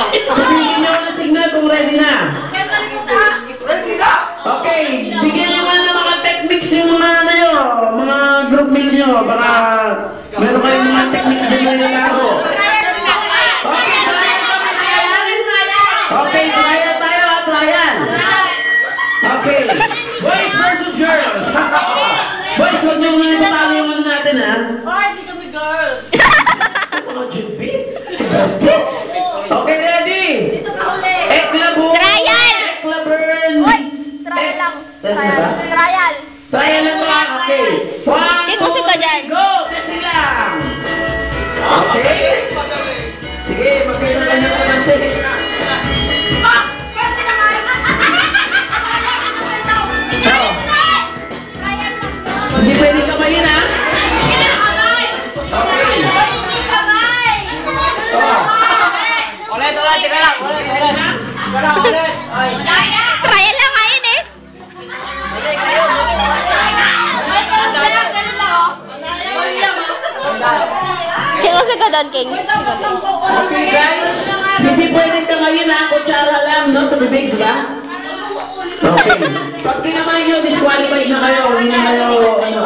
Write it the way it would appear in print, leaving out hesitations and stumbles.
Sabihin nyo na signal kung ready na. Ready na! Okay, bigyan nyo nga ng mga techniques yung mga ano nyo, mga group mates nyo. Baka meron kayong mga techniques din na yung laro. Okay, trial kami, trial. Okay, trial tayo ha, trial. Okay, boys versus girls. Boys, huwag nyo muna itatalo yung ano natin ha. Ay, di kami girls. Okay, ready? Dito ka uli. Eklabon. Trial! Eklaburn. Uy! Trial lang. Trial. Trial. Trial lang ba? Okay. One, Sige, musik ka dyan. go! Kasi lang. Okay? Magaling! Sige, magkita ka na ng sige. Ah! Kasi naman. Oh, Trial lang. hindi pwede kamayin ha? Okay. Oh. Ulit, teka lang! Ulit! Ay! Trial lang ngayon eh. Ulit kayo! King o sigadan, King? Sigadan. Okay guys, hindi pwedeng kamayin ha? Kutsara lang, no? Sa bibig, diba? Okay. Pag kinamayin nyo, disqualified na kayo. Hindi na kayo, ano,